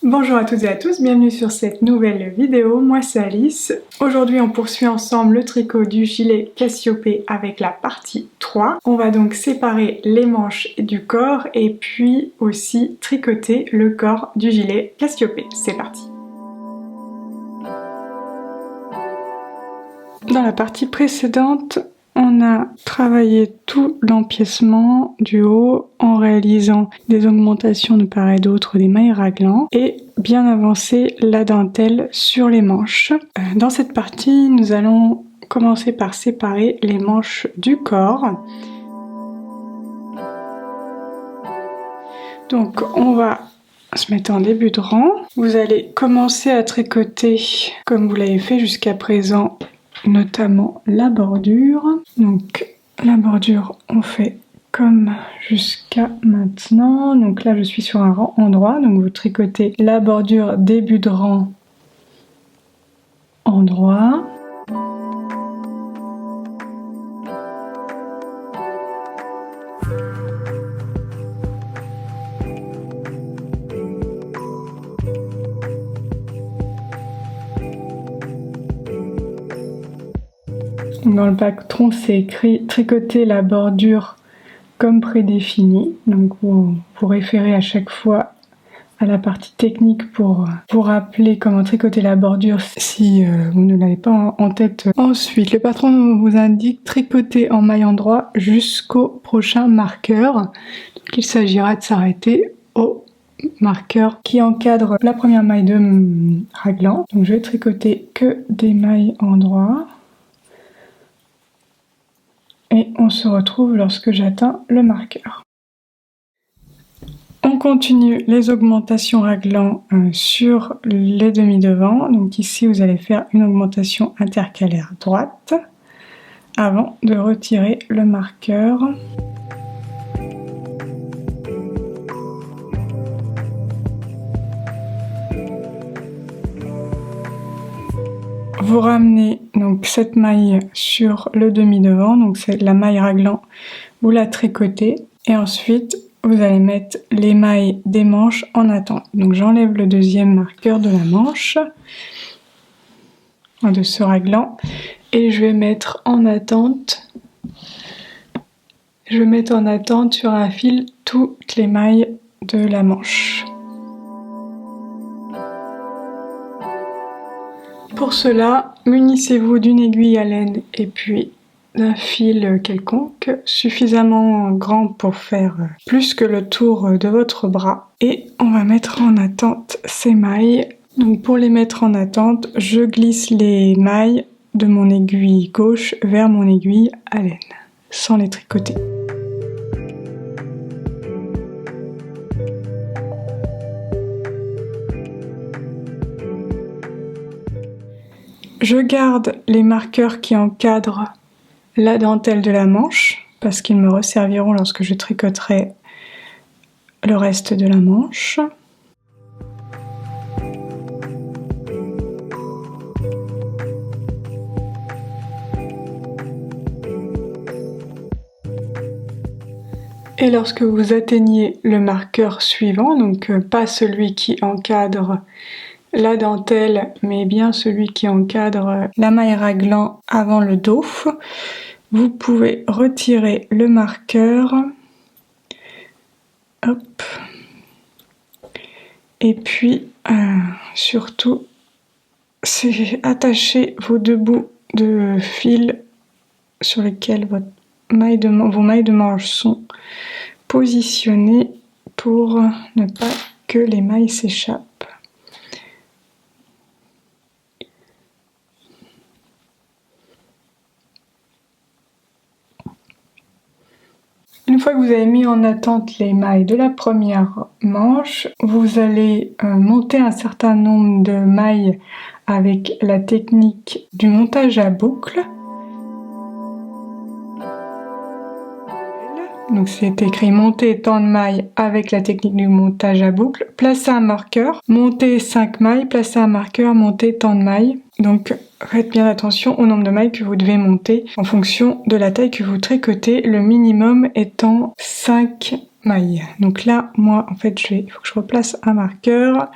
Bonjour à toutes et à tous, bienvenue sur cette nouvelle vidéo, moi c'est Alice. Aujourd'hui on poursuit ensemble le tricot du gilet Cassiopée avec la partie 3. On va donc séparer les manches du corps et puis aussi tricoter le corps du gilet Cassiopée. C'est parti! Dans la partie précédente, on a travaillé tout l'empiècement du haut en réalisant des augmentations de part et d'autre des mailles raglan et bien avancé la dentelle sur les manches. Dans cette partie, nous allons commencer par séparer les manches du corps. Donc on va se mettre en début de rang. Vous allez commencer à tricoter comme vous l'avez fait jusqu'à présent, notamment la bordure. Donc la bordure on fait comme jusqu'à maintenant. Donc là je suis sur un rang en droit, donc vous tricotez la bordure début de rang en droit. Dans le patron, c'est écrit tricoter la bordure comme prédéfini. Donc vous référez à chaque fois à la partie technique pour vous rappeler comment tricoter la bordure si vous ne l'avez pas en tête. Ensuite, le patron vous indique tricoter en maille endroit jusqu'au prochain marqueur. Donc il s'agira de s'arrêter au marqueur qui encadre la première maille de raglan. Donc je vais tricoter que des mailles endroit. Et on se retrouve lorsque j'atteins le marqueur. On continue les augmentations raglan sur les demi-devants. Donc ici vous allez faire une augmentation intercalaire droite avant de retirer le marqueur. Vous ramenez donc cette maille sur le demi-devant, donc c'est la maille raglan, vous la tricotez et ensuite vous allez mettre les mailles des manches en attente. Donc j'enlève le deuxième marqueur de la manche, de ce raglan, et je vais mettre en attente. Je vais mettre en attente sur un fil toutes les mailles de la manche. Pour cela, munissez-vous d'une aiguille à laine et puis d'un fil quelconque, suffisamment grand pour faire plus que le tour de votre bras. Et on va mettre en attente ces mailles. Donc pour les mettre en attente, je glisse les mailles de mon aiguille gauche vers mon aiguille à laine, sans les tricoter. Je garde les marqueurs qui encadrent la dentelle de la manche parce qu'ils me resserviront lorsque je tricoterai le reste de la manche. Et lorsque vous atteignez le marqueur suivant, donc pas celui qui encadre la dentelle, mais bien celui qui encadre la maille raglan avant le dos, vous pouvez retirer le marqueur. Hop. Et puis, surtout, c'est attacher vos deux bouts de fil sur lesquels vos mailles de manche sont positionnées pour ne pas que les mailles s'échappent. Une fois que vous avez mis en attente les mailles de la première manche, vous allez monter un certain nombre de mailles avec la technique du montage à boucle. Donc c'est écrit monter tant de mailles avec la technique du montage à boucle, placer un marqueur, monter 5 mailles, placer un marqueur, monter tant de mailles. Donc faites bien attention au nombre de mailles que vous devez monter en fonction de la taille que vous tricotez, le minimum étant 5 mailles. Donc là, moi, en fait, il faut que je replace un marqueur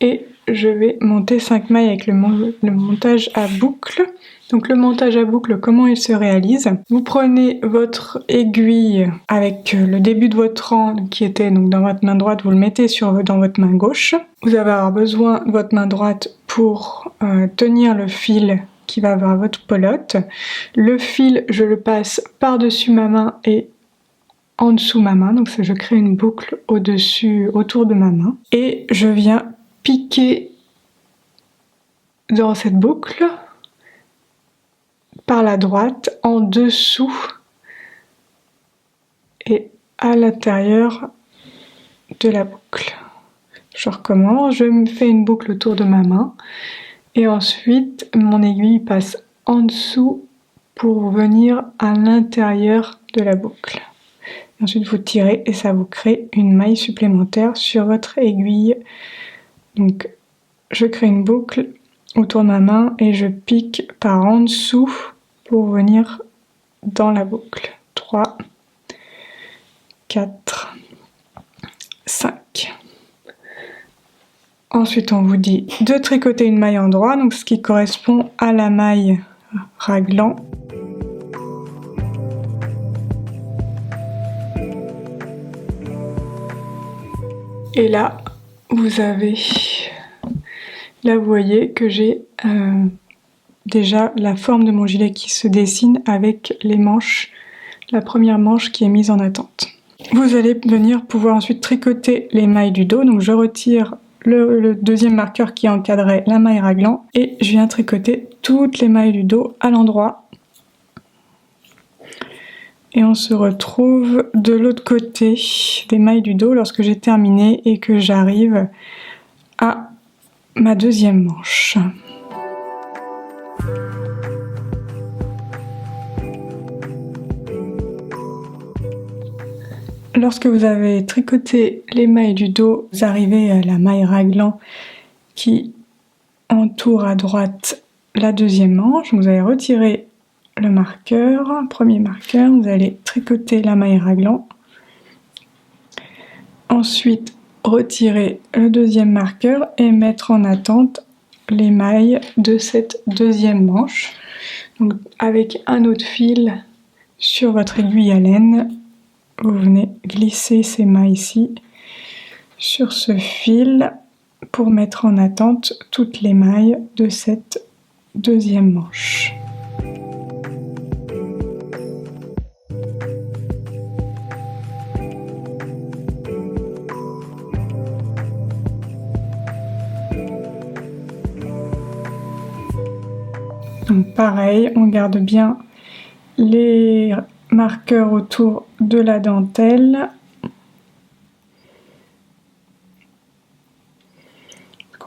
et je vais monter 5 mailles avec le montage à boucle. Donc le montage à boucle, comment il se réalise? Vous prenez votre aiguille avec le début de votre rang qui était donc dans votre main droite, vous le mettez dans votre main gauche. Vous allez avoir besoin de votre main droite pour tenir le fil qui va vers votre pelote. Le fil, je le passe par-dessus ma main et en dessous ma main, donc je crée une boucle autour de ma main. Et je viens piquer dans cette boucle par la droite, en dessous et à l'intérieur de la boucle. Je recommence, je me fais une boucle autour de ma main et ensuite mon aiguille passe en dessous pour venir à l'intérieur de la boucle. Ensuite vous tirez et ça vous crée une maille supplémentaire sur votre aiguille. Donc je crée une boucle autour de ma main et je pique par en dessous pour venir dans la boucle. 3, 4, 5. Ensuite on vous dit de tricoter une maille endroit, donc ce qui correspond à la maille raglan. Et là, vous voyez que j'ai déjà la forme de mon gilet qui se dessine avec les manches, la première manche qui est mise en attente. Vous allez venir pouvoir ensuite tricoter les mailles du dos, donc je retire le deuxième marqueur qui encadrait la maille raglan et je viens tricoter toutes les mailles du dos à l'endroit. Et on se retrouve de l'autre côté des mailles du dos lorsque j'ai terminé et que j'arrive à ma deuxième manche. Lorsque vous avez tricoté les mailles du dos, vous arrivez à la maille raglan qui entoure à droite la deuxième manche. Vous allez retirer le marqueur, premier marqueur, vous allez tricoter la maille raglan. Ensuite, retirer le deuxième marqueur et mettre en attente les mailles de cette deuxième manche. Donc, avec un autre fil sur votre aiguille à laine, vous venez glisser ces mailles ici sur ce fil pour mettre en attente toutes les mailles de cette deuxième manche. Donc pareil, on garde bien les marqueurs autour de la dentelle.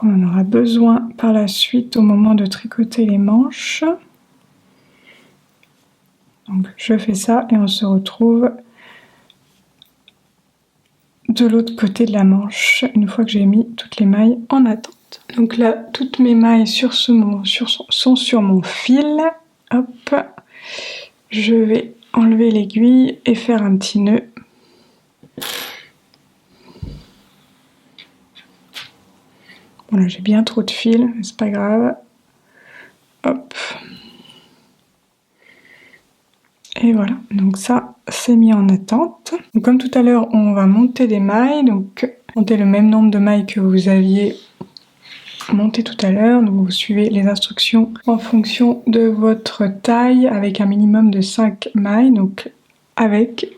On en aura besoin par la suite au moment de tricoter les manches. Donc je fais ça et on se retrouve de l'autre côté de la manche une fois que j'ai mis toutes les mailles en attente. Donc là, toutes mes mailles sont sur mon fil. Hop, je vais enlever l'aiguille et faire un petit nœud. Voilà, j'ai bien trop de fil, mais c'est pas grave. Hop. Et voilà, donc ça, c'est mis en attente. Donc comme tout à l'heure, on va monter des mailles. Donc monter le même nombre de mailles que vous aviez monté tout à l'heure. Donc vous suivez les instructions en fonction de votre taille avec un minimum de 5 mailles. Donc avec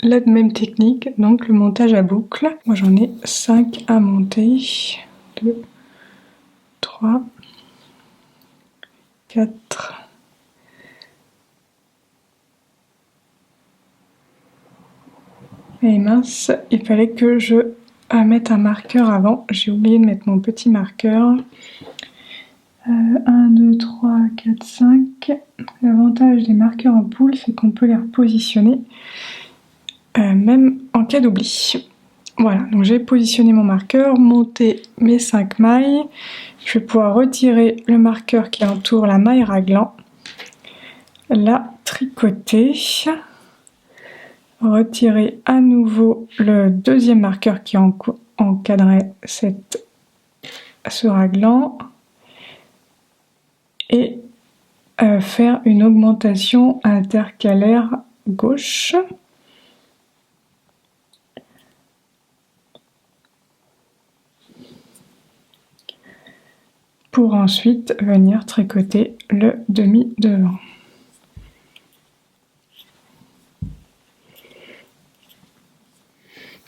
la même technique, donc le montage à boucle. Moi j'en ai 5 à monter. 2, 3, 4, et mince, il fallait que je mette un marqueur avant. J'ai oublié de mettre mon petit marqueur. 1, 2, 3, 4, 5. L'avantage des marqueurs en poule, c'est qu'on peut les repositionner même en cas d'oubli. Voilà, donc j'ai positionné mon marqueur, monté mes 5 mailles. Je vais pouvoir retirer le marqueur qui entoure la maille raglan, la tricoter. retirer à nouveau le deuxième marqueur qui encadrait ce raglan et faire une augmentation intercalaire gauche. Pour ensuite venir tricoter le demi devant.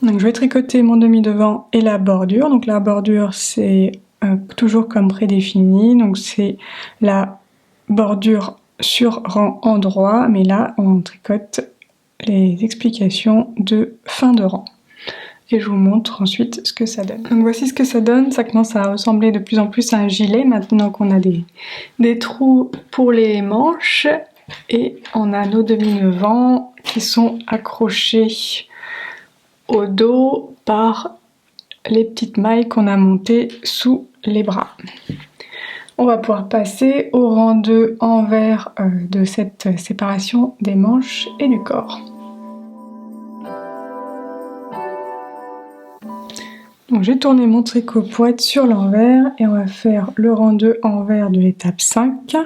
Donc je vais tricoter mon demi devant et la bordure. Donc la bordure c'est toujours comme prédéfini, donc c'est la bordure sur rang endroit, mais là on tricote les explications de fin de rang. Et je vous montre ensuite ce que ça donne. Donc voici ce que ça donne, ça commence à ressembler de plus en plus à un gilet maintenant qu'on a des trous pour les manches et on a nos demi-devants qui sont accrochés au dos par les petites mailles qu'on a montées sous les bras. On va pouvoir passer au rang 2 envers de cette séparation des manches et du corps. Donc j'ai tourné mon tricot pour être sur l'envers et on va faire le rang 2 envers de l'étape 5.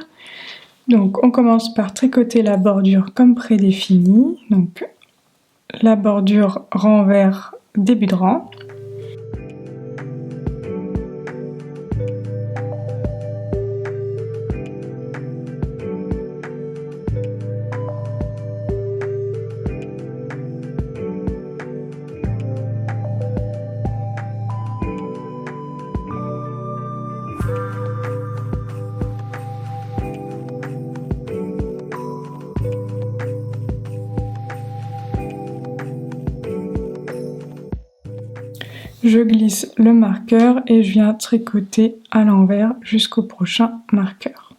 Donc on commence par tricoter la bordure comme prédéfini. Donc la bordure renvers début de rang. Je glisse le marqueur et je viens tricoter à l'envers jusqu'au prochain marqueur.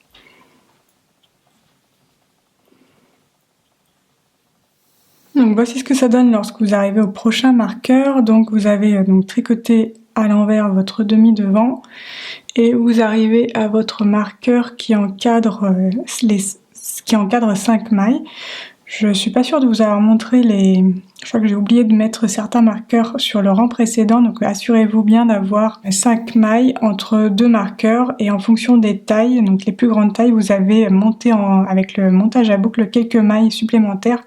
Donc voici ce que ça donne lorsque vous arrivez au prochain marqueur. Donc vous avez tricoté à l'envers votre demi devant et vous arrivez à votre marqueur qui encadre 5 mailles. Je suis pas sûre de vous avoir montré je crois que j'ai oublié de mettre certains marqueurs sur le rang précédent, donc assurez-vous bien d'avoir 5 mailles entre 2 marqueurs et en fonction des tailles, donc les plus grandes tailles, vous avez monté avec le montage à boucle quelques mailles supplémentaires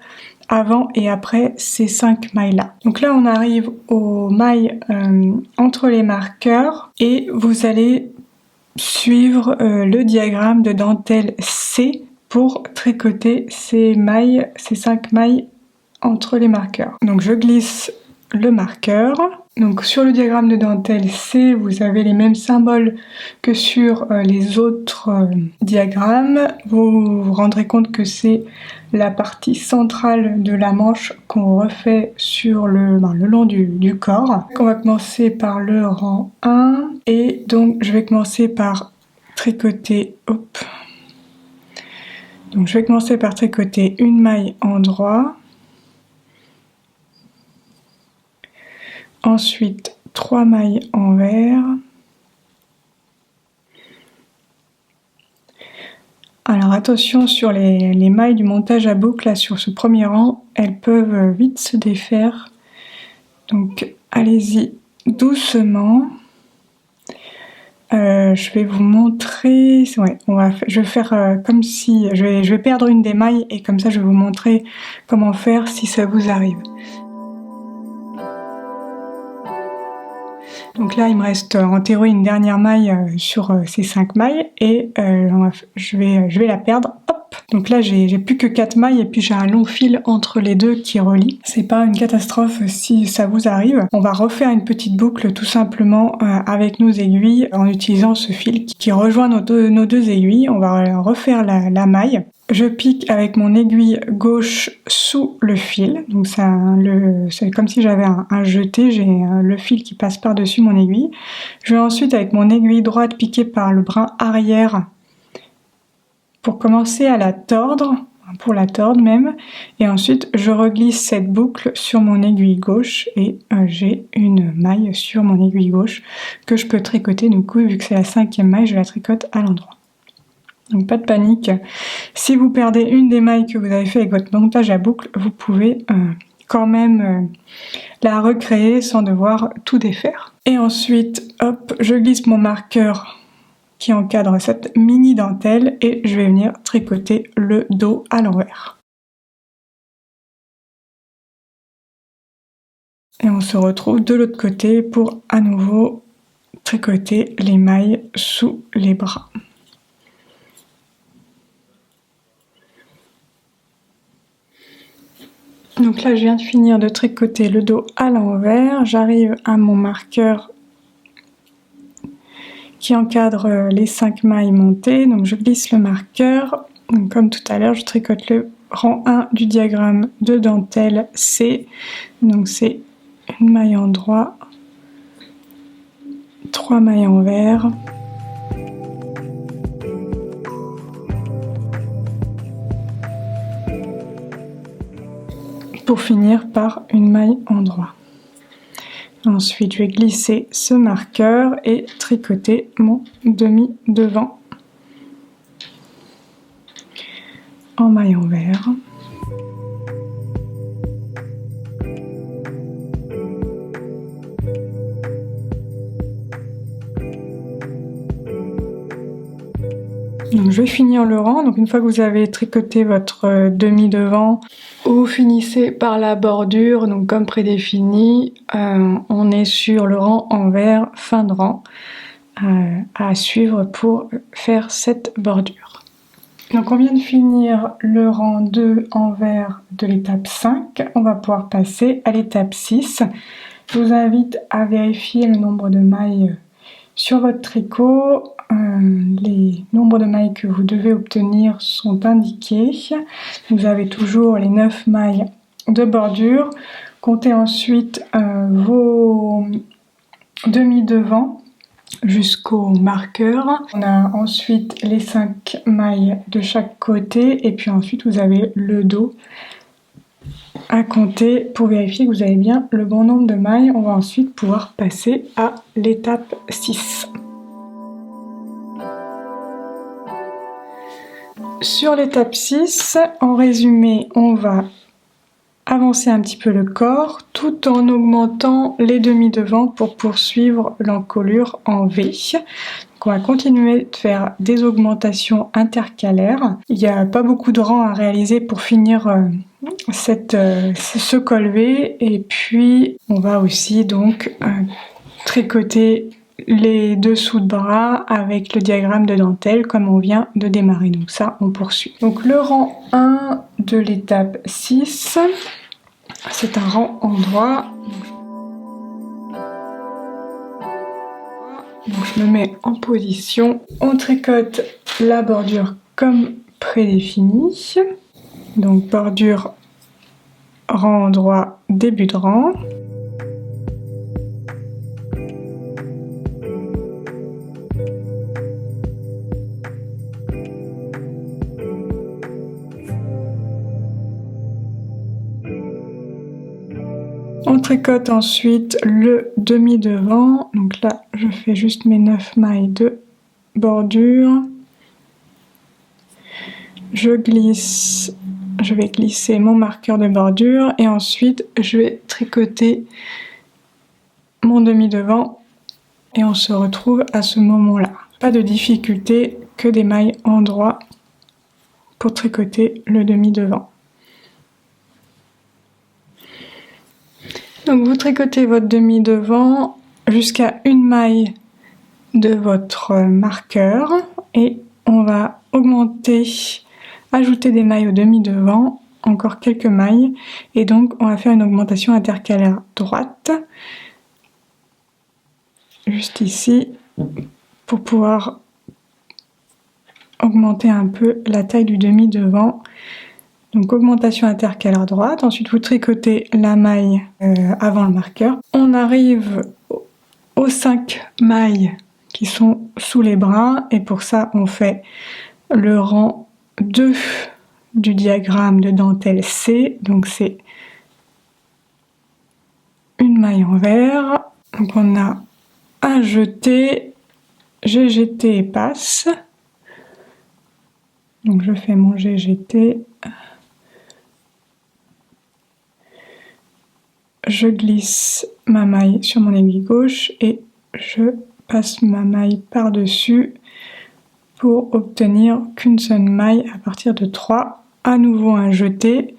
avant et après ces 5 mailles là. Donc là on arrive aux mailles entre les marqueurs et vous allez suivre le diagramme de dentelle C pour tricoter ces 5 mailles entre les marqueurs. Donc je glisse le marqueur. Donc sur le diagramme de dentelle C, vous avez les mêmes symboles que sur les autres diagrammes. Vous vous rendrez compte que c'est la partie centrale de la manche qu'on refait sur le long du corps. On va commencer par le rang 1 et donc je vais commencer par tricoter, donc je vais commencer par tricoter une maille en droit, ensuite 3 mailles envers, alors attention sur les mailles du montage à boucle, là sur ce premier rang, elles peuvent vite se défaire, donc allez-y doucement. Je vais vous montrer, je vais faire comme si, je vais perdre une des mailles et comme ça je vais vous montrer comment faire si ça vous arrive. Donc là il me reste en théorie une dernière maille sur ces 5 mailles et je vais la perdre. Hop. Donc là j'ai plus que 4 mailles et puis j'ai un long fil entre les deux qui relie. C'est pas une catastrophe si ça vous arrive. On va refaire une petite boucle tout simplement avec nos aiguilles en utilisant ce fil qui rejoint nos deux aiguilles. On va refaire la maille. Je pique avec mon aiguille gauche sous le fil, donc c'est comme si j'avais un jeté, j'ai le fil qui passe par-dessus mon aiguille. Je vais ensuite avec mon aiguille droite piquer par le brin arrière pour commencer à la tordre, pour la tordre même, et ensuite je reglisse cette boucle sur mon aiguille gauche et j'ai une maille sur mon aiguille gauche que je peux tricoter. Du coup, vu que c'est la 5e maille, je la tricote à l'endroit. Donc pas de panique, si vous perdez une des mailles que vous avez fait avec votre montage à boucle, vous pouvez quand même la recréer sans devoir tout défaire. Et ensuite, hop, je glisse mon marqueur qui encadre cette mini dentelle et je vais venir tricoter le dos à l'envers. Et on se retrouve de l'autre côté pour à nouveau tricoter les mailles sous les bras. Donc là, je viens de finir de tricoter le dos à l'envers. J'arrive à mon marqueur qui encadre les 5 mailles montées. Donc je glisse le marqueur. Donc, comme tout à l'heure, je tricote le rang 1 du diagramme de dentelle C. Donc c'est une maille en droit, 3 mailles envers. Pour finir par une maille en droit. Ensuite, je vais glisser ce marqueur et tricoter mon demi devant en maille envers. Donc je vais finir le rang. Donc une fois que vous avez tricoté votre demi devant, vous finissez par la bordure. Donc comme prédéfini, on est sur le rang envers, fin de rang à suivre pour faire cette bordure. Donc on vient de finir le rang 2 envers de l'étape 5. On va pouvoir passer à l'étape 6. Je vous invite à vérifier le nombre de mailles sur votre tricot. Les nombres de mailles que vous devez obtenir sont indiqués. Vous avez toujours les 9 mailles de bordure. Comptez ensuite vos demi-devants jusqu'au marqueur. On a ensuite les 5 mailles de chaque côté et puis ensuite vous avez le dos à compter pour vérifier que vous avez bien le bon nombre de mailles. On va ensuite pouvoir passer à l'étape 6. Sur l'étape 6, en résumé, on va avancer un petit peu le corps tout en augmentant les demi-devants pour poursuivre l'encolure en V. Donc on va continuer de faire des augmentations intercalaires. Il n'y a pas beaucoup de rangs à réaliser pour finir ce col V, et puis on va aussi donc tricoter les dessous de bras avec le diagramme de dentelle comme on vient de démarrer. Donc ça, on poursuit. Donc le rang 1 de l'étape 6, c'est un rang en droit. Donc je me mets en position. On tricote la bordure comme prédéfini. Donc bordure rang en droit, début de rang. On tricote ensuite le demi-devant. Donc là, je fais juste mes 9 mailles de bordure. Je vais glisser mon marqueur de bordure et ensuite je vais tricoter mon demi-devant et on se retrouve à ce moment-là. Pas de difficulté, que des mailles en droit pour tricoter le demi-devant. Donc vous tricotez votre demi-devant jusqu'à une maille de votre marqueur et on va ajouter des mailles au demi-devant, encore quelques mailles, et donc on va faire une augmentation intercalaire droite, juste ici, pour pouvoir augmenter un peu la taille du demi-devant. Donc augmentation intercalaire droite, ensuite vous tricotez la maille avant le marqueur. On arrive aux 5 mailles qui sont sous les bras et pour ça on fait le rang 2 du diagramme de dentelle C. Donc c'est une maille envers. Donc on a un jeté, GGT et passe. Donc je fais mon GGT. je glisse ma maille sur mon aiguille gauche et je passe ma maille par-dessus pour obtenir qu'une seule maille à partir de 3. À nouveau un jeté.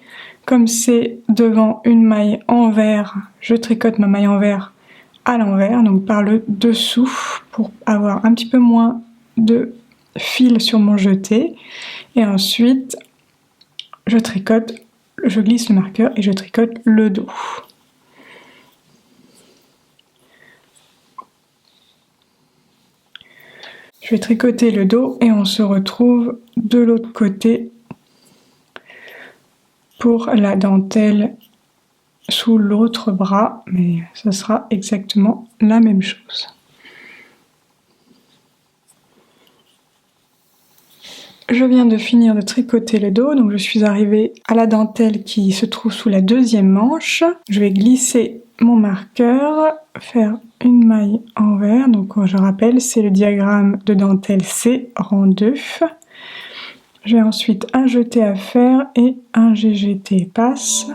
Comme c'est devant une maille envers, je tricote ma maille envers à l'envers, donc par le dessous, pour avoir un petit peu moins de fil sur mon jeté. Et ensuite, je glisse le marqueur et je tricote le dos. Je vais tricoter le dos et on se retrouve de l'autre côté pour la dentelle sous l'autre bras, mais ce sera exactement la même chose. Je viens de finir de tricoter le dos, donc je suis arrivée à la dentelle qui se trouve sous la deuxième manche. Je vais glisser mon marqueur, faire une maille envers, donc je rappelle c'est le diagramme de dentelle C, rang 2. J'ai ensuite un jeté à faire et un GGT passe.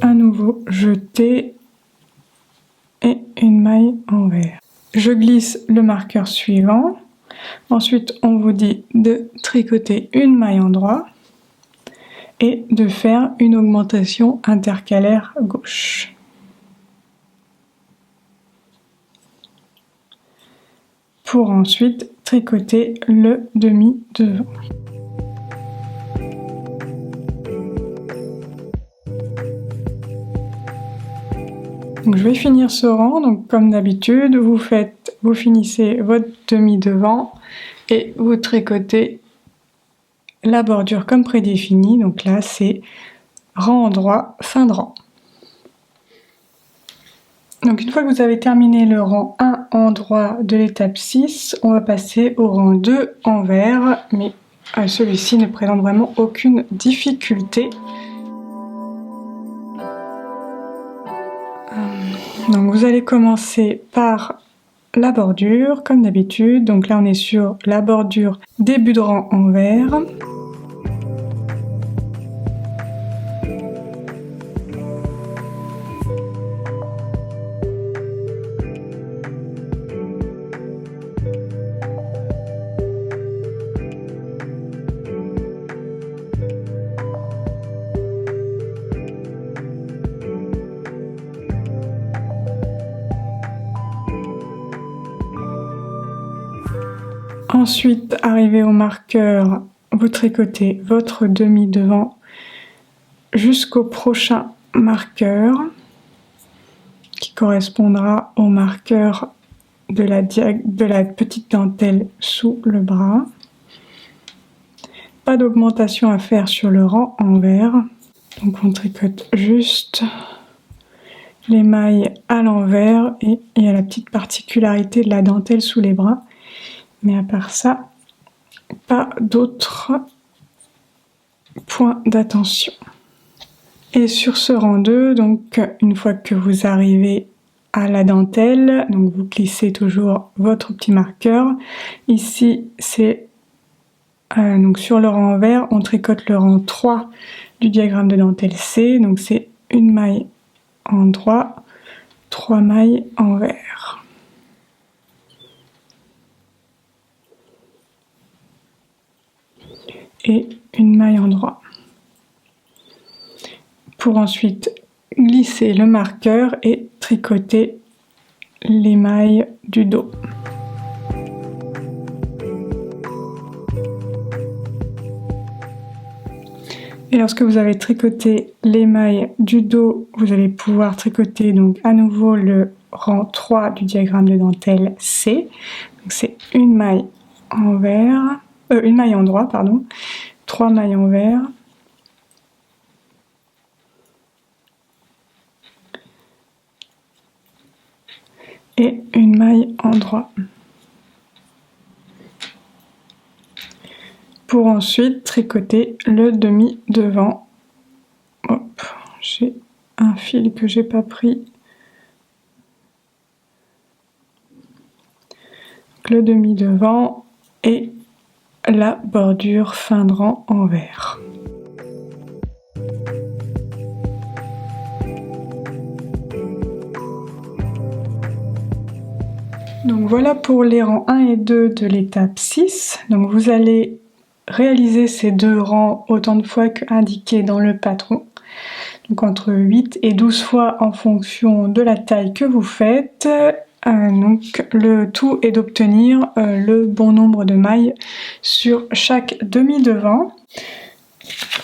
Un nouveau jeté et une maille envers. Je glisse le marqueur suivant. Ensuite, on vous dit de tricoter une maille endroit et de faire une augmentation intercalaire gauche. Pour ensuite tricoter le demi devant. Donc je vais finir ce rang, donc comme d'habitude, vous finissez votre demi devant et vous tricotez la bordure comme prédéfini. Donc là c'est rang endroit, fin de rang. Donc une fois que vous avez terminé le rang 1 endroit de l'étape 6, on va passer au rang 2 envers, mais celui-ci ne présente vraiment aucune difficulté. Donc vous allez commencer par la bordure, comme d'habitude. Donc là on est sur la bordure début de rang envers. Ensuite, arrivé au marqueur, vous tricotez votre demi devant jusqu'au prochain marqueur qui correspondra au marqueur de la petite dentelle sous le bras. Pas d'augmentation à faire sur le rang envers. Donc on tricote juste les mailles à l'envers et il y a la petite particularité de la dentelle sous les bras. Mais à part ça, pas d'autres points d'attention. Et sur ce rang 2, donc une fois que vous arrivez à la dentelle, donc vous glissez toujours votre petit marqueur. Ici, c'est donc sur le rang envers, on tricote le rang 3 du diagramme de dentelle C. Donc c'est une maille endroit, 3 mailles envers. Et une maille endroit. Pour ensuite glisser le marqueur et tricoter les mailles du dos. Et lorsque vous avez tricoté les mailles du dos, vous allez pouvoir tricoter donc à nouveau le rang 3 du diagramme de dentelle C. Donc c'est une maille envers. Une maille endroit, pardon, 3 mailles envers, et une maille endroit. Pour ensuite tricoter le demi devant. Hop, j'ai un fil que j'ai pas pris. donc le demi devant et la bordure fin de rang envers. Donc voilà pour les rangs 1 et 2 de l'étape 6. Donc vous allez réaliser ces deux rangs autant de fois qu'indiqué dans le patron. Donc entre 8 et 12 fois en fonction de la taille que vous faites. Donc le tout est d'obtenir le bon nombre de mailles sur chaque demi-devant.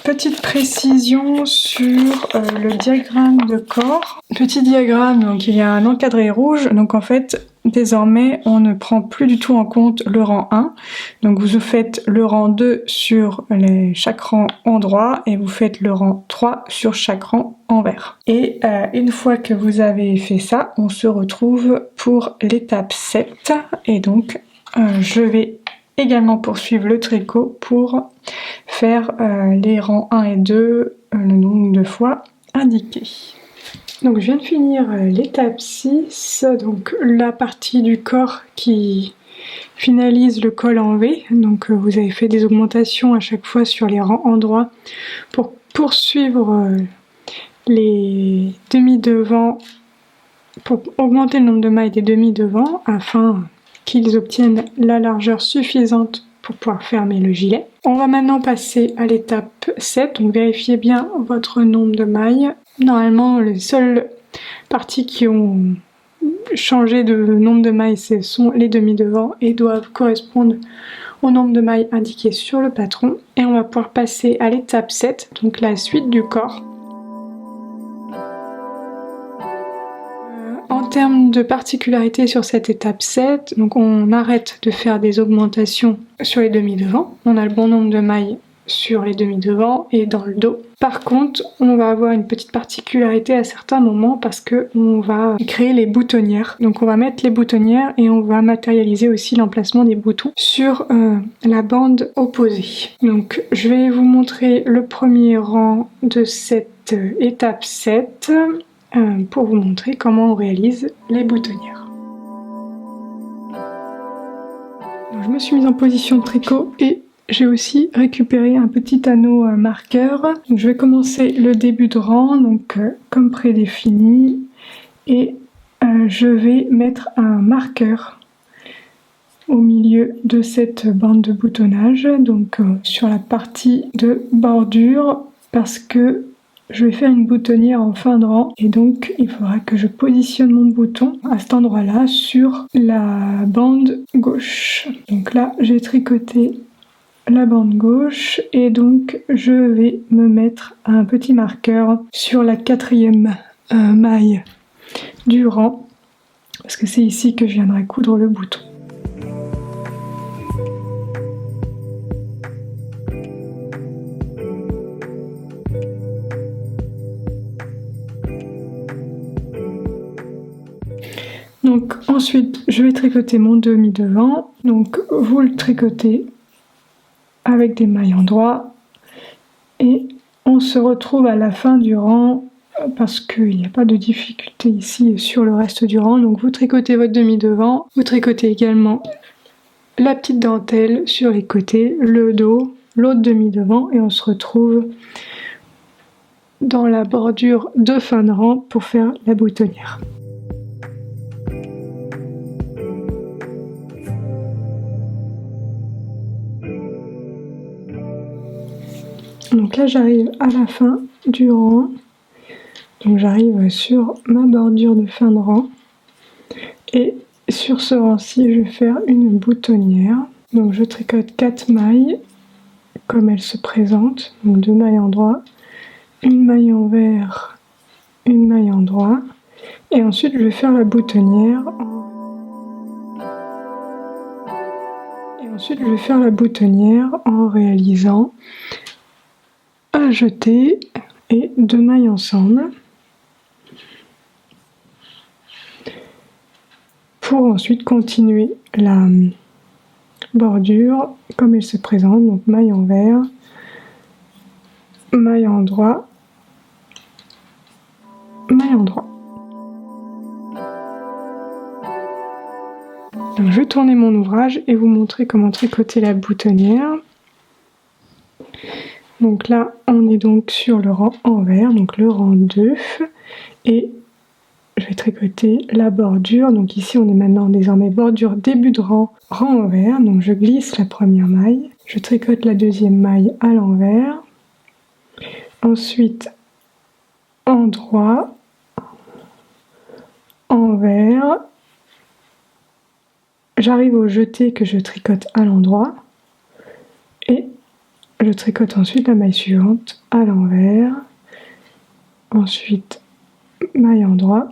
Petite précision sur le diagramme de corps. Petit diagramme, donc il y a un encadré rouge, donc en fait désormais on ne prend plus du tout en compte le rang 1. Donc vous faites le rang 2 sur chaque rang endroit et vous faites le rang 3 sur chaque rang envers. Et une fois que vous avez fait ça, on se retrouve pour l'étape 7 et donc je vais également poursuivre le tricot pour faire les rangs 1 et 2 le nombre de fois indiqué. Donc je viens de finir l'étape 6, donc la partie du corps qui finalise le col en V. Donc vous avez fait des augmentations à chaque fois sur les rangs endroits pour poursuivre les demi-devants, pour augmenter le nombre de mailles des demi-devants afin qu'ils obtiennent la largeur suffisante pour pouvoir fermer le gilet. On va maintenant passer à l'étape 7, donc vérifiez bien votre nombre de mailles. Normalement, les seules parties qui ont changé de nombre de mailles, ce sont les demi-devants et doivent correspondre au nombre de mailles indiqué sur le patron. Et on va pouvoir passer à l'étape 7, donc la suite du corps. En termes de particularité sur cette étape 7, donc on arrête de faire des augmentations sur les demi-devants. On a le bon nombre de mailles sur les demi-devants et dans le dos. Par contre, on va avoir une petite particularité à certains moments parce que on va créer les boutonnières. Donc on va mettre les boutonnières et on va matérialiser aussi l'emplacement des boutons sur la bande opposée. Donc je vais vous montrer le premier rang de cette étape 7. Pour vous montrer comment on réalise les boutonnières. Donc, je me suis mise en position tricot et j'ai aussi récupéré un petit anneau marqueur. Donc, je vais commencer le début de rang, donc comme prédéfini, et je vais mettre un marqueur au milieu de cette bande de boutonnage, donc sur la partie de bordure, parce que je vais faire une boutonnière en fin de rang et donc il faudra que je positionne mon bouton à cet endroit-là sur la bande gauche. Donc là, j'ai tricoté la bande gauche et donc je vais me mettre un petit marqueur sur la 4e maille du rang parce que c'est ici que je viendrai coudre le bouton. Donc ensuite, je vais tricoter mon demi-devant. Donc vous le tricotez avec des mailles endroit et on se retrouve à la fin du rang parce qu'il n'y a pas de difficulté ici sur le reste du rang. Donc vous tricotez votre demi-devant, vous tricotez également la petite dentelle sur les côtés, le dos, l'autre demi-devant et on se retrouve dans la bordure de fin de rang pour faire la boutonnière. Donc là j'arrive à la fin du rang, donc j'arrive sur ma bordure de fin de rang et sur ce rang-ci je vais faire une boutonnière. Donc je tricote 4 mailles comme elles se présentent, donc 2 mailles endroit, une maille envers, une maille endroit et ensuite je vais faire la boutonnière en réalisant un jeté et 2 mailles ensemble pour ensuite continuer la bordure comme elle se présente, donc maille envers, maille endroit, maille endroit. Donc je vais tourner mon ouvrage et vous montrer comment tricoter la boutonnière. Donc là, on est donc sur le rang envers, donc le rang 2. Et je vais tricoter la bordure. Donc ici, on est maintenant désormais bordure début de rang, rang envers. Donc je glisse la première maille. Je tricote la deuxième maille à l'envers. Ensuite, endroit, envers. J'arrive au jeté que je tricote à l'endroit. Et je tricote ensuite la maille suivante à l'envers. Ensuite, maille endroit.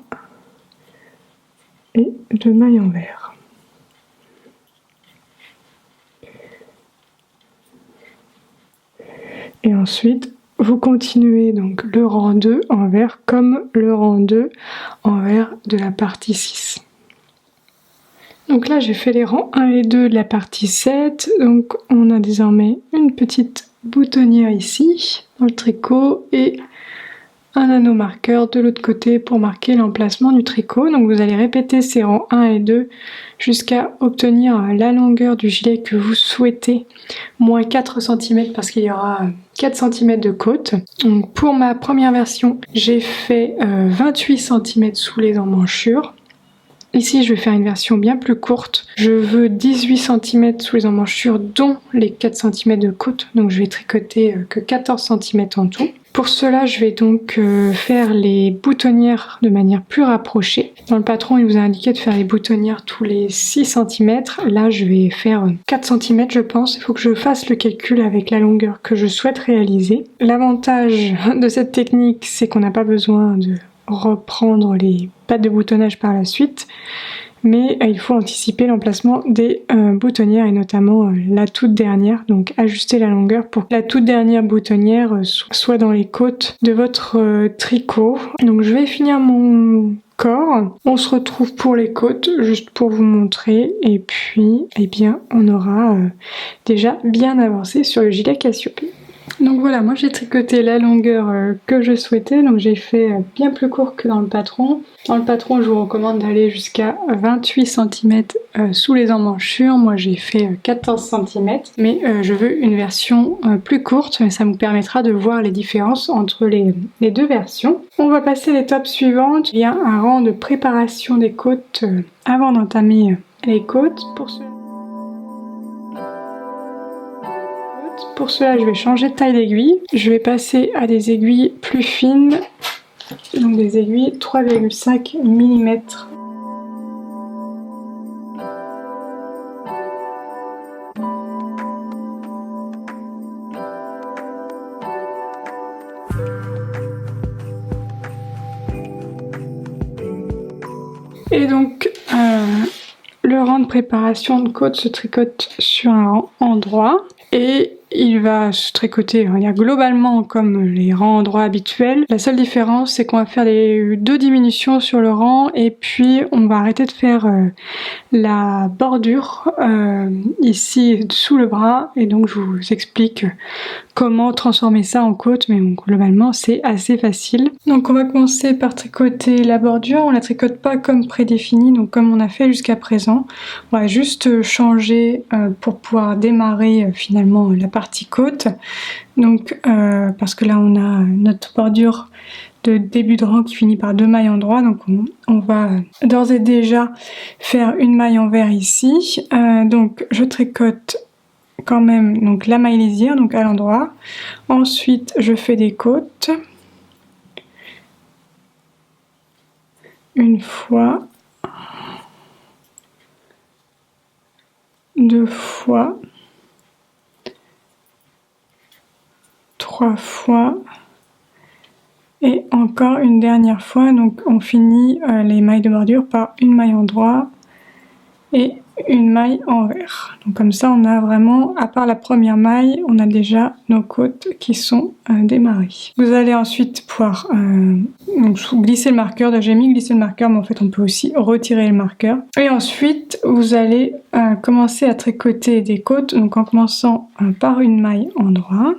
Et 2 mailles envers. Et ensuite, vous continuez donc le rang 2 envers comme le rang 2 envers de la partie 6. Donc là, j'ai fait les rangs 1 et 2 de la partie 7. Donc on a désormais une petite boutonnière ici, dans le tricot, et un anneau marqueur de l'autre côté pour marquer l'emplacement du tricot. Donc vous allez répéter ces rangs 1 et 2 jusqu'à obtenir la longueur du gilet que vous souhaitez, moins 4 cm parce qu'il y aura 4 cm de côte. Donc pour ma première version, j'ai fait 28 cm sous les emmanchures. Ici, je vais faire une version bien plus courte. Je veux 18 cm sous les emmanchures, dont les 4 cm de côte. Donc je vais tricoter que 14 cm en tout. Pour cela, je vais donc faire les boutonnières de manière plus rapprochée. Dans le patron, il vous a indiqué de faire les boutonnières tous les 6 cm. Là, je vais faire 4 cm, je pense. Il faut que je fasse le calcul avec la longueur que je souhaite réaliser. L'avantage de cette technique, c'est qu'on n'a pas besoin de reprendre les pattes de boutonnage par la suite, mais il faut anticiper l'emplacement des boutonnières et notamment la toute dernière, donc ajuster la longueur pour que la toute dernière boutonnière soit dans les côtes de votre tricot. Donc je vais finir mon corps, on se retrouve pour les côtes juste pour vous montrer, et puis eh bien on aura déjà bien avancé sur le gilet Cassiope. Donc voilà, moi j'ai tricoté la longueur que je souhaitais, donc j'ai fait bien plus court que dans le patron. Dans le patron, je vous recommande d'aller jusqu'à 28 cm sous les emmanchures. Moi j'ai fait 14 cm, mais je veux une version plus courte, mais ça vous permettra de voir les différences entre les deux versions. On va passer à l'étape suivante. Il y a un rang de préparation des côtes avant d'entamer les côtes. Pour cela, je vais changer de taille d'aiguille. Je vais passer à des aiguilles plus fines, donc des aiguilles 3,5 mm. Et donc, le rang de préparation de côte se tricote sur un rang endroit. Et il va se tricoter globalement comme les rangs endroits habituels. La seule différence, c'est qu'on va faire les 2 diminutions sur le rang et puis on va arrêter de faire la bordure ici sous le bras, et donc je vous explique comment transformer ça en côte, mais bon, globalement c'est assez facile. Donc on va commencer par tricoter la bordure. On la tricote pas comme prédéfini, donc comme on a fait jusqu'à présent. On va juste changer pour pouvoir démarrer finalement la partie côte. Donc parce que là on a notre bordure de début de rang qui finit par 2 mailles endroit, donc on va d'ores et déjà faire une maille envers ici. Donc je tricote quand même donc la maille lisière, donc à l'endroit. Ensuite je fais des côtes, une fois, 2 fois, 3 fois, et encore une dernière fois. Donc on finit les mailles de bordure par une maille endroit et une maille envers. Donc comme ça on a vraiment, à part la première maille, on a déjà nos côtes qui sont démarrées. Vous allez ensuite pouvoir donc glisser le marqueur. J'ai mis glisser le marqueur, mais en fait on peut aussi retirer le marqueur. Et ensuite vous allez commencer à tricoter des côtes, donc en commençant par une maille endroit.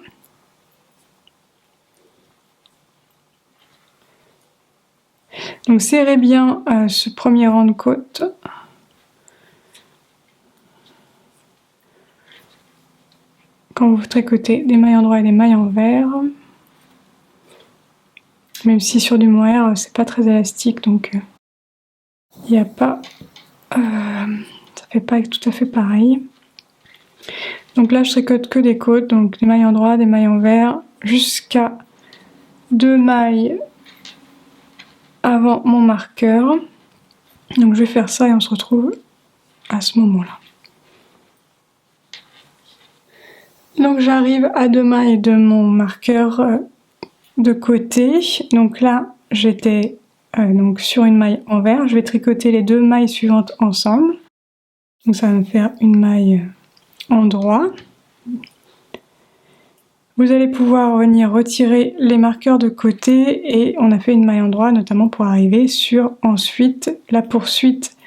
Donc serrez bien ce premier rang de côte. quand vous tricotez des mailles endroits et des mailles envers. Même si sur du mohair, c'est pas très élastique, donc il n'y a pas... ça fait pas tout à fait pareil. Donc là, je tricote que des côtes, donc des mailles endroits, des mailles envers, jusqu'à 2 mailles avant mon marqueur. Donc je vais faire ça et on se retrouve à ce moment-là. Donc j'arrive à 2 mailles de mon marqueur de côté. Donc là, j'étais donc sur une maille envers. Je vais tricoter les 2 mailles suivantes ensemble. Donc ça va me faire une maille endroit. Vous allez pouvoir venir retirer les marqueurs de côté et on a fait une maille endroit notamment pour arriver sur ensuite la poursuite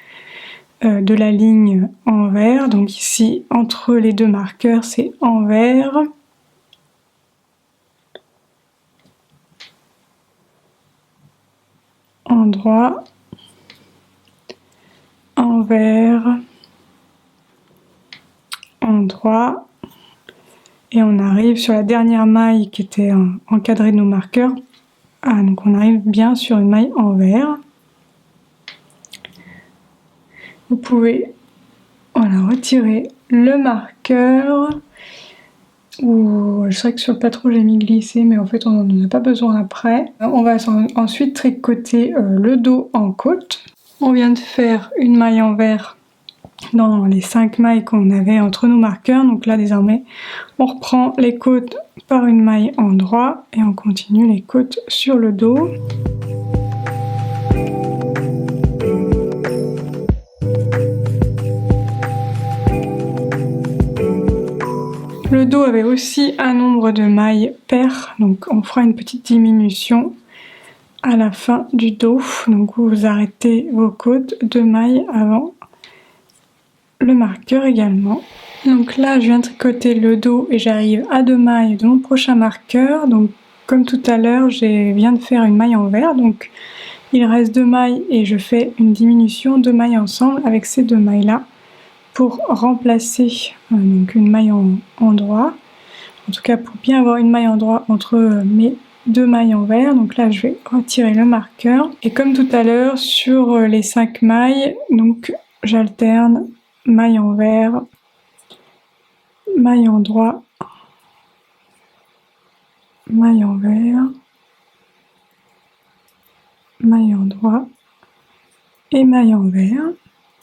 de la ligne envers. Donc ici entre les 2 marqueurs c'est envers, endroit, envers, endroit. Et on arrive sur la dernière maille qui était encadrée de nos marqueurs. Ah, donc on arrive bien sur une maille envers. Vous pouvez retirer le marqueur. Ou je sais que sur le patron j'ai mis glisser, mais en fait on n'en a pas besoin après. On va ensuite tricoter le dos en côte. On vient de faire une maille envers dans les 5 mailles qu'on avait entre nos marqueurs. Donc là désormais on reprend les côtes par une maille endroit et on continue les côtes sur le dos. Le dos avait aussi un nombre de mailles paires, donc on fera une petite diminution à la fin du dos. Donc vous arrêtez vos côtes 2 mailles avant le marqueur également. Donc là je viens de tricoter le dos et j'arrive à 2 mailles de mon prochain marqueur. Donc comme tout à l'heure je viens de faire une maille envers, donc il reste 2 mailles et je fais une diminution 2 mailles ensemble avec ces 2 mailles là pour remplacer donc une maille en droit. En tout cas pour bien avoir une maille en droit entre mes 2 mailles envers. Donc là je vais retirer le marqueur et comme tout à l'heure sur les 5 mailles, donc j'alterne maille envers, maille endroit, maille envers, maille endroit et maille envers.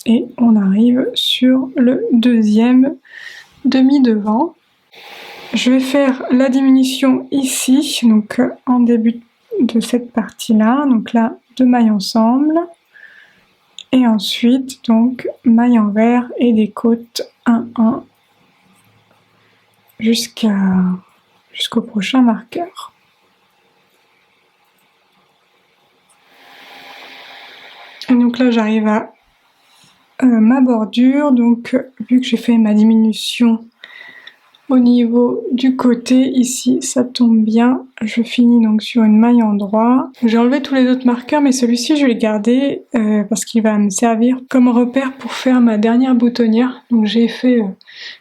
Et on arrive sur le deuxième demi-devant. Je vais faire la diminution ici, donc en début de cette partie-là. Donc là, 2 mailles ensemble. Et ensuite, donc, maille envers et des côtes 1-1 jusqu'au prochain marqueur. Et donc là, j'arrive à ma bordure. Donc, vu que j'ai fait ma diminution au niveau du côté, ici, ça tombe bien. Je finis donc sur une maille endroit. J'ai enlevé tous les autres marqueurs, mais celui-ci, je vais le garder parce qu'il va me servir comme repère pour faire ma dernière boutonnière. Donc, j'ai fait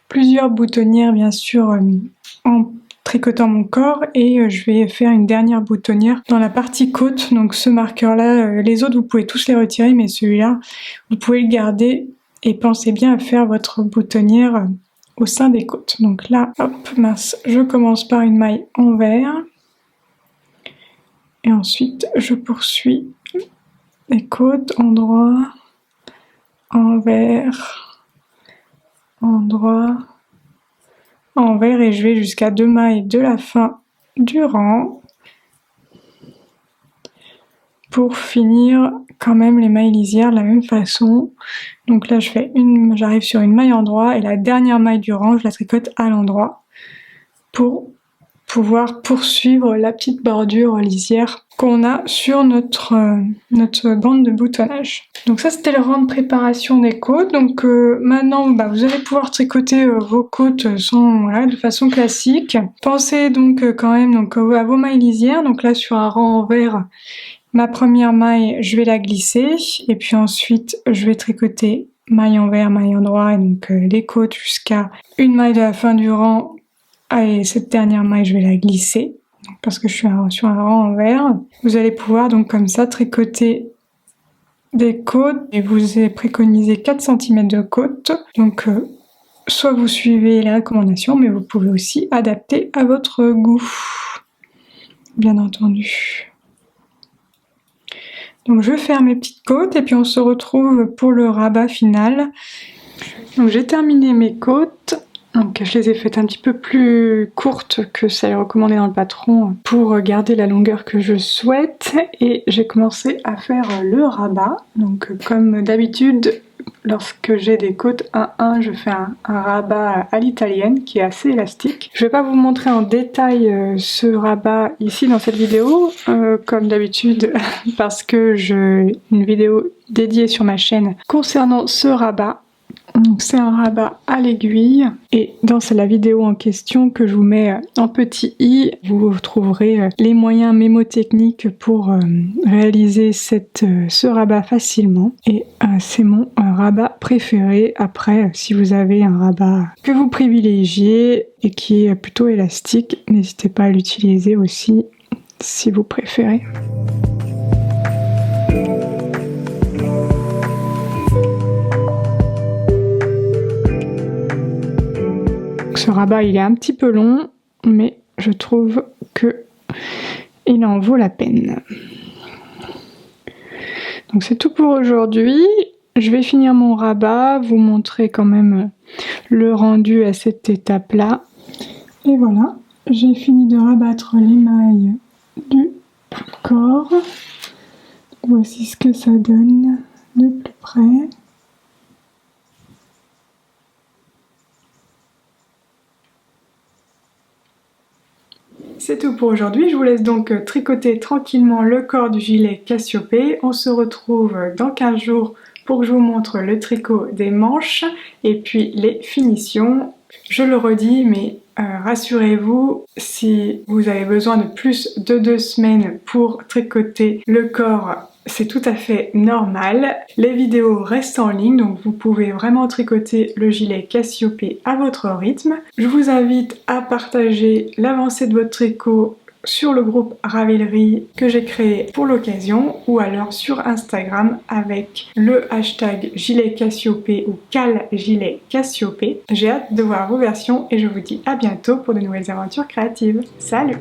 plusieurs boutonnières, bien sûr, en tricotant mon corps et je vais faire une dernière boutonnière dans la partie côte. Donc, ce marqueur-là, les autres, vous pouvez tous les retirer, mais celui-là, vous pouvez le garder et pensez bien à faire votre boutonnière au sein des côtes. Donc là, hop, mince, je commence par une maille envers et ensuite je poursuis les côtes endroit, envers, endroit, envers et je vais jusqu'à 2 mailles de la fin du rang pour finir quand même les mailles lisières de la même façon. Donc là j'arrive sur une maille endroit et la dernière maille du rang je la tricote à l'endroit pour pouvoir poursuivre la petite bordure lisière qu'on a sur notre bande de boutonnage. Donc ça c'était le rang de préparation des côtes. Donc maintenant vous allez pouvoir tricoter vos côtes de façon classique. Pensez donc quand même à vos mailles lisières. Donc là sur un rang envers, ma première maille, je vais la glisser et puis ensuite je vais tricoter maille envers, maille endroit et donc les côtes jusqu'à une maille de la fin du rang et cette dernière maille, je vais la glisser parce que je suis sur un rang envers. Vous allez pouvoir donc comme ça tricoter des côtes et vous est préconisé 4 cm de côte. Donc soit vous suivez les recommandations, mais vous pouvez aussi adapter à votre goût, bien entendu. Donc je vais faire mes petites côtes et puis on se retrouve pour le rabat final. Donc j'ai terminé mes côtes. Donc je les ai faites un petit peu plus courtes que celles recommandées dans le patron pour garder la longueur que je souhaite. Et j'ai commencé à faire le rabat. Donc comme d'habitude, lorsque j'ai des côtes 1-1, je fais un rabat à l'italienne qui est assez élastique. Je vais pas vous montrer en détail ce rabat ici dans cette vidéo, comme d'habitude, parce que j'ai une vidéo dédiée sur ma chaîne concernant ce rabat. C'est un rabat à l'aiguille et dans la vidéo en question que je vous mets en petit i, vous trouverez les moyens mémotechniques pour réaliser ce rabat facilement et c'est mon rabat préféré. Après, si vous avez un rabat que vous privilégiez et qui est plutôt élastique, n'hésitez pas à l'utiliser aussi si vous préférez. Ce rabat il est un petit peu long, mais je trouve que il en vaut la peine. Donc c'est tout pour aujourd'hui. Je vais finir mon rabat, vous montrer quand même le rendu à cette étape-là. Et voilà, j'ai fini de rabattre les mailles du corps. Voici ce que ça donne de plus près. C'est tout pour aujourd'hui, je vous laisse donc tricoter tranquillement le corps du gilet Cassiopée. On se retrouve dans 15 jours pour que je vous montre le tricot des manches et puis les finitions. Je le redis, mais rassurez-vous, si vous avez besoin de plus de 2 semaines pour tricoter le corps, c'est tout à fait normal. Les vidéos restent en ligne, donc vous pouvez vraiment tricoter le gilet Cassiopée à votre rythme. Je vous invite à partager l'avancée de votre tricot sur le groupe Ravelry que j'ai créé pour l'occasion ou alors sur Instagram avec le hashtag gilet Cassiopée ou cal-gilet Cassiopée. J'ai hâte de voir vos versions et je vous dis à bientôt pour de nouvelles aventures créatives. Salut!